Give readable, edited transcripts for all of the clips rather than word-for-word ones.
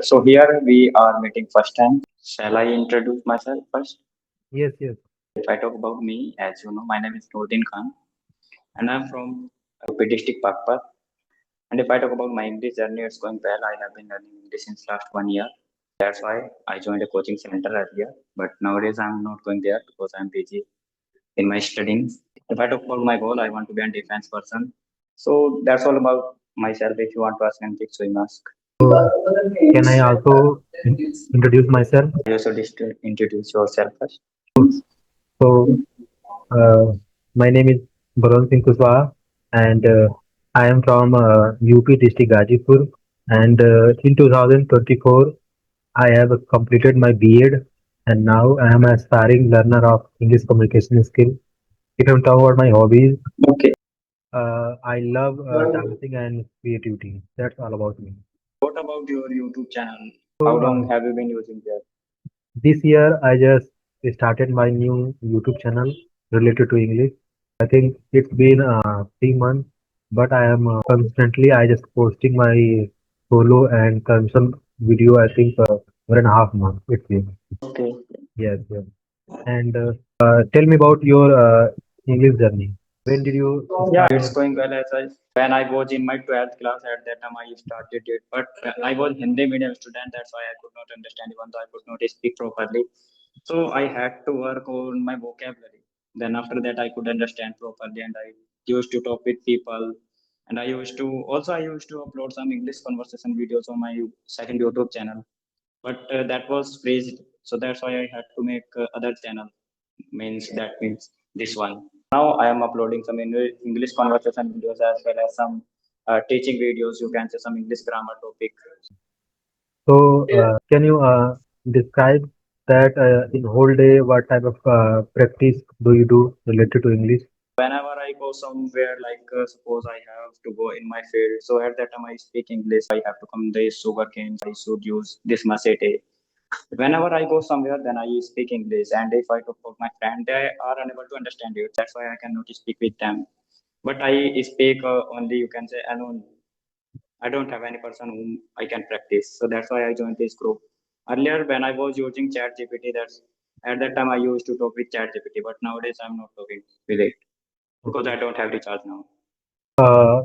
So here we are meeting first time. Shall I introduce myself first? Yes, yes. If I talk about me, as you know, my name is Nordin Khan, and I'm from UP district Pakpat. And if I talk about my English journey, it's going well. I have been learning English since last 1 year. That's why I joined a coaching center earlier. But nowadays I'm not going there because I'm busy in my studying. If I talk about my goal, I want to be a defense person. So that's all about myself. If you want to ask anything, so you ask. So, can I also introduce myself? You should introduce yourself first. So, uh, my name is Balon Singh Kushwaha, and I am from UP district Gazipur. And in 2024, I have completed my B.Ed, and now I am an aspiring learner of English communication skill. If I'm talking about my hobbies, Okay. I love dancing and creativity. That's all about me. What about your YouTube channel? How So, long have you been using that? this year, I just started my new YouTube channel related to English. I think it's been 3 months, but I am constantly I just posting my solo and commercial video. I think 1.5 months. It's been. Okay. Yes, yes. And tell me about your English journey. When did you Yeah, start it's your? going well as I when I was in my 12th class at that time I started it. But I was Hindi medium student, that's why I could not understand even though I could not speak properly. So I had to work on my vocabulary. Then after that I could understand properly and I used to talk with people and I used to upload some English conversation videos on my second YouTube channel. But that was freezed. So that's why I had to make other channel. Means this one. Now I am uploading some English conversation videos as well as some teaching videos. You can say some English grammar topic. So can you describe that in whole day? What type of practice do you do related to English? Whenever I go somewhere, like suppose I have to go in my field, so at that time I speak English. I have to come this sugar cane. I should use this machete. Whenever I go somewhere, then I speak English. And if I talk about my friend, they are unable to understand it. That's why I cannot speak with them. But I speak only, you can say, alone. I don't have any person whom I can practice. So that's why I joined this group. Earlier, when I was using ChatGPT, that's at that time I used to talk with ChatGPT. But nowadays, I'm not talking with it because I Okay. don't have recharge now.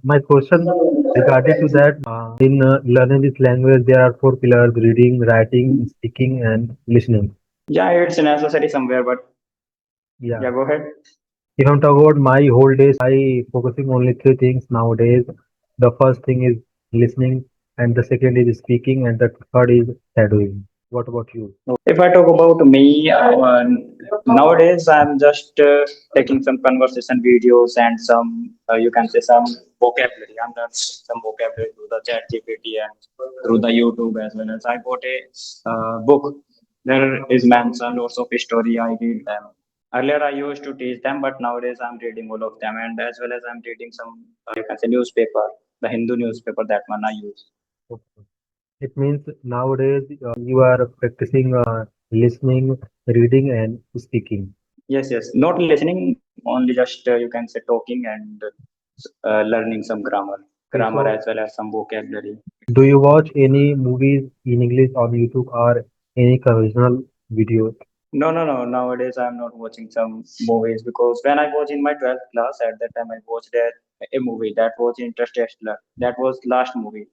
My question regarding to that, in learning this language, there are four pillars: reading, writing, speaking, and listening. Yeah, it's necessary somewhere. But Yeah. yeah, go ahead. If I'm talking about my whole day, I focusing only three things nowadays. The first thing is listening, and the second is speaking, and the third is shadowing. What about you? If I talk about me, nowadays I'm just taking some conversation videos and some, you can say, some vocabulary. I'm learning some vocabulary through the chat GPT and through the YouTube as well as I bought a book. There is mentioned lots of story. I read them. Earlier I used to teach them, but nowadays I'm reading all of them and as well as I'm reading some, you can say, newspaper, the Hindu newspaper that one I use. Okay. It means nowadays you are practicing listening, reading, and speaking. Yes, yes. Not listening, only just you can say talking and learning some Okay, grammar so as well as some vocabulary. do you watch any movies in English on YouTube or any conventional videos? No, no, no. Nowadays, I'm not watching some movies because when I was in my 12th class, at that time, I watched a movie that was Interstellar. That was last movie.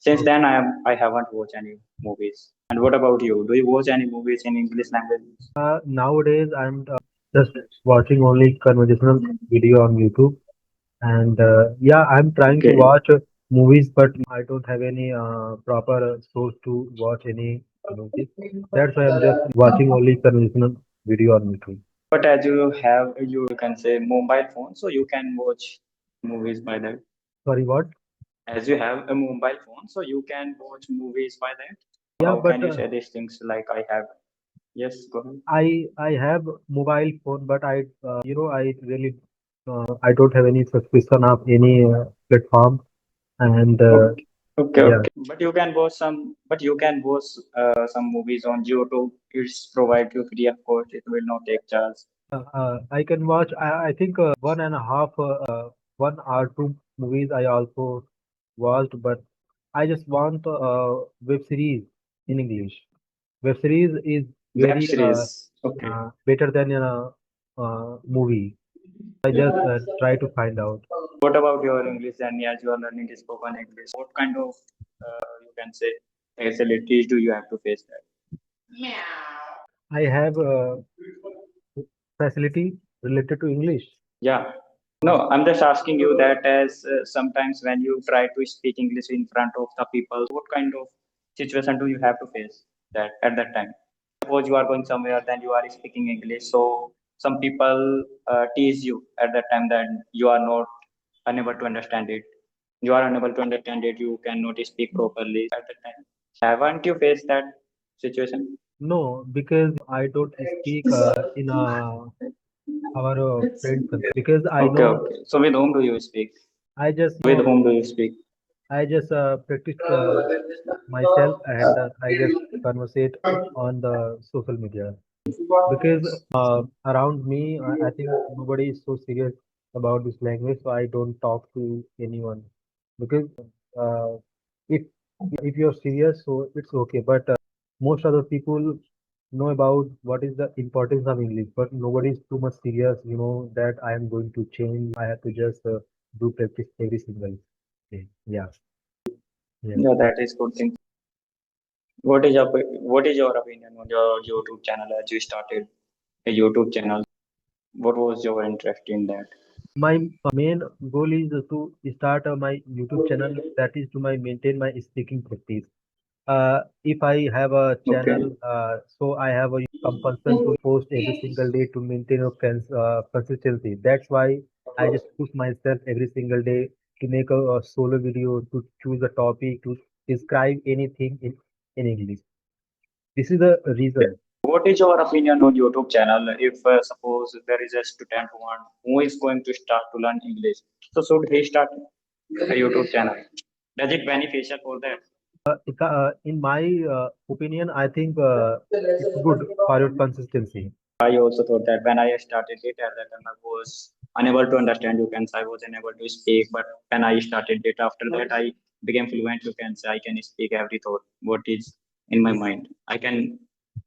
Since then, I haven't watched any movies. And what about you? Do you watch any movies in English language? Nowadays, I'm just watching only conversational video on YouTube, and yeah, I'm trying to Okay. watch movies, but I don't have any proper source to watch any movies. That's why I'm just watching only conversational video on YouTube. But as you have, you can say mobile phone, so you can watch movies by that. Sorry, what? As you have a mobile phone, so you can watch movies by that. Yeah, How but can you say these things like I have? Yes, go ahead. I have mobile phone, but I really I don't have any subscription of any platform, and Okay, okay, yeah. okay. But you can watch some movies on YouTube. It's provide you free of course. It will not take charge. I can watch. I think 1.5, 1 or 2 movies I also watched, but I just want web series. in English. Web series is Web very series. Okay. better than a movie. I just try to find out. What about your English? And as you are learning spoken English, what kind of you can say facilities do you have to face that? I have a facility related to English. Yeah. No, I'm just asking you that as sometimes when you try to speak English in front of the people, what kind of situation do you have to face that at that time? Suppose you are going somewhere, then you are speaking English, so some people tease you at that time that you are not unable to understand it. You are unable to understand it. You cannot speak properly at that time. Haven't you faced that situation? No, because I don't speak in our friend because I Okay, know okay. So with whom do you speak? I just With whom do you speak? practice myself and I just conversate on the social media because around me I think nobody is so serious about this language, so I don't talk to anyone because uh, if you're serious, so it's okay. But most other people know about what is the importance of English, but nobody is too much serious. You know that I am going to change. I have to just do practice every single day. Yeah, yeah. Yeah, that is good thing. What is your opinion on your YouTube channel as you started a YouTube channel? What was your interest in that? My main goal is to start my YouTube channel. That is to my maintain my speaking practice. If I have a Okay. channel, so I have a compulsion to post every single day to maintain a consistency. That's why I just push myself every single day to make a solo video, to choose a topic, to describe anything in English. This is the reason. What is your opinion on YouTube channel? If suppose there is a student who is going to start to learn English, so should he start a YouTube channel? Does it beneficial for that? In my opinion, I think it's good for your consistency. I also thought that when I started it at that time I was unable to understand. You can say I was unable to speak, but when I started it after that I became fluent. You can say I can speak every thought what is in my mind. I can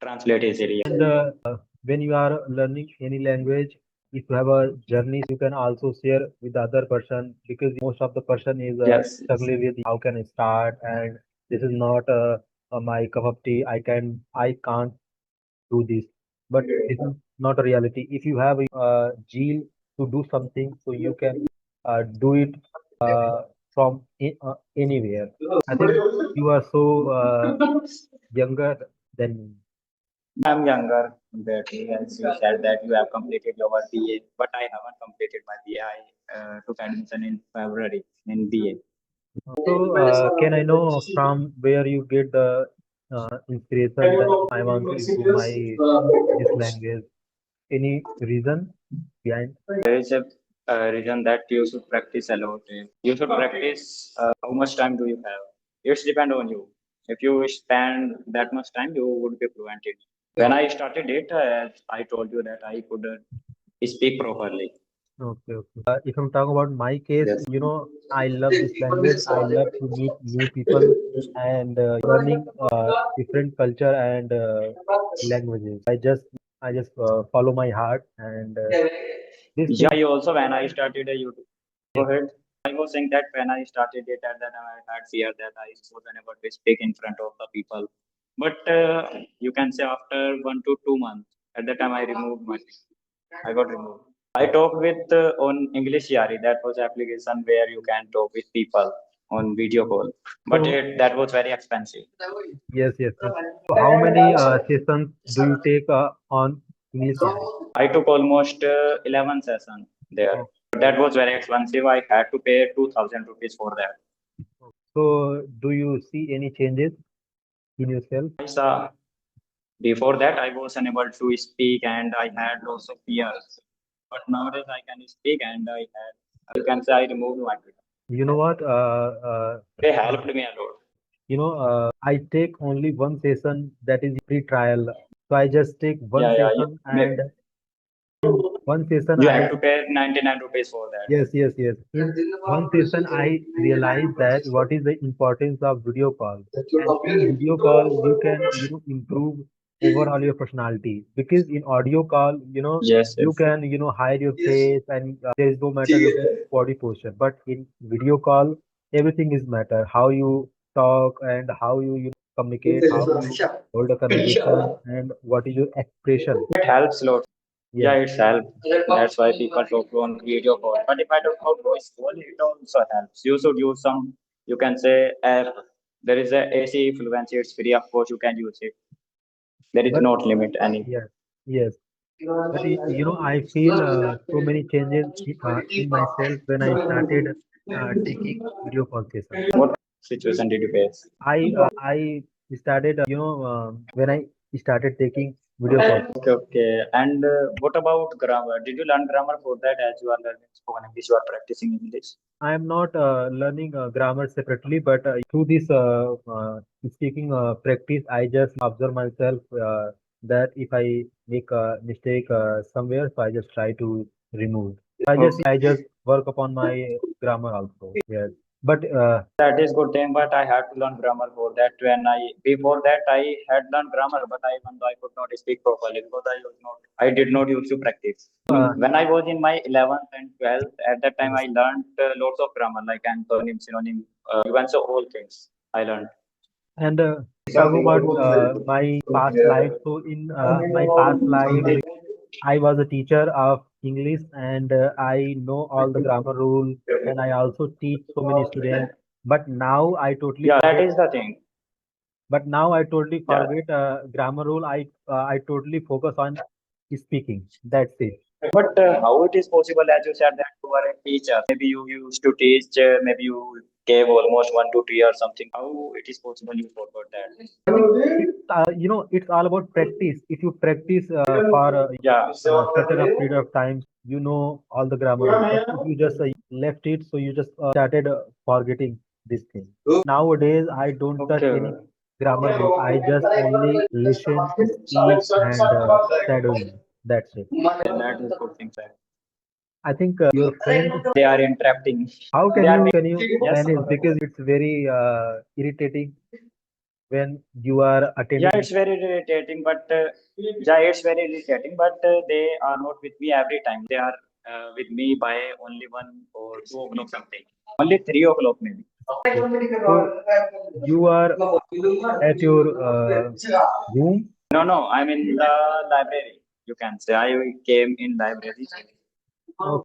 translate easily. And when you are learning any language, if you have a journey, so you can also share with the other person because most of the person is Yes. struggling with how can I start, and this is not my cup of tea. I can't do this, but this is not a reality. If you have a zeal to do something, so you can do it from anywhere. I think you are so younger than me. I'm younger compared to you, as you said that you have completed your BA, but I haven't completed my BA. I took admission in February in BA. So, can I know from where you get the inspiration that I want to improve my this language? Any reason behind? There is a reason that you should practice a lot. You should practice. How much time do you have? It's depend on you. If you spend that much time, you would be fluent in it. When I started it, as I told you that I couldn't speak properly. Okay, okay. If I'm talking about my case, Yes. I love this language. I love to meet new people and learning different culture and languages. I just follow my heart and this Yeah, thing. I also when I started a YouTube. Go Yes. ahead. I was saying that when I started it at that time, I had fear that I was unable to speak in front of the people. But you can say after 1 to 2 months, at that time I removed my, I got removed. I talked with on English Yari. That was application where you can talk with people on video call. But So that was very expensive. yes, yes, yes. So how many sessions do you take on English Yari? I took almost 11 sessions there. Oh, That was very expensive. I had to pay 2,000 rupees for that. so do you see any changes in yourself? I saw before that I was unable to speak and I had lots of fears. But nowadays I can speak and I had, you can say I removed my fear. You know what? They Uh, helped me a lot. I take only one session that is free trial. So I just take one Yeah, yeah. session Maybe. and one session You I have to pay 99 rupees for that. Yes, yes, yes. In one session, I realized that what is the importance of video call. And in video call, you can, improve overall your personality. Because in audio call, Yes, you yes. can, hide your face and there is no matter your body posture. But in video call, everything is matter. How you talk and how you communicate, how you hold a conversation, and what is your expression. It helps a lot. Yeah, Yes. it's help. That's why people talk on video call. But if I talk about voice call, it also helps. You should use some, you can say, app. There is a AC Fluency. It's free, of course. You can use it. There is But not limit any. yes, yes. But I feel so many changes in myself when I started taking video call sessions. What situation did you face? I started, when I started taking video calls. Okay, okay. And what about grammar? Did you learn grammar for that as you are learning spoken English? You are practicing English. I am not learning grammar separately, but through this speaking practice, I just observe myself that if I make a mistake somewhere, so I just try to remove. Okay. I just work upon my grammar also. Yes, but That is good thing, but I had to learn grammar for that. When I before that I had learned grammar, but I even though I could not speak properly because I did not used to practice. When I was in my 11th and 12th, at that time yes. I learned lots of grammar like antonym, synonym, you can say all things I learned. And talking about my past life, so in my past life, I was a teacher of English and I know all the grammar rule and I also teach so many students. But now I totally Yeah, that forget. is the thing. But now I totally Yeah. forget grammar rule. I totally focus on speaking. That's it. But how it is possible, as you said, that you are a teacher? Maybe you used to teach, maybe you gave almost 1 to 2 years something. How it is possible you forgot that? I think it's it's all about practice. If you practice for Yeah. certain of period of time, you know all the grammar rules. But if you just left it, so you just started forgetting this thing. Nowadays, I don't touch Okay. any grammar book. I just only listen, speak, and shadowing. That's it. That is good thing, sir. I think your friend. They are interrupting. How They are can you making, yes. manage? Because it's very irritating when you are Yeah, attending. it's very irritating, but yeah, it's very irritating, but they are not with me every time. They are with me by only 1 or 2 o'clock something. Only 3 o'clock maybe. Okay. So you are at your room. No, no, I'm in the library. You can say I came in library.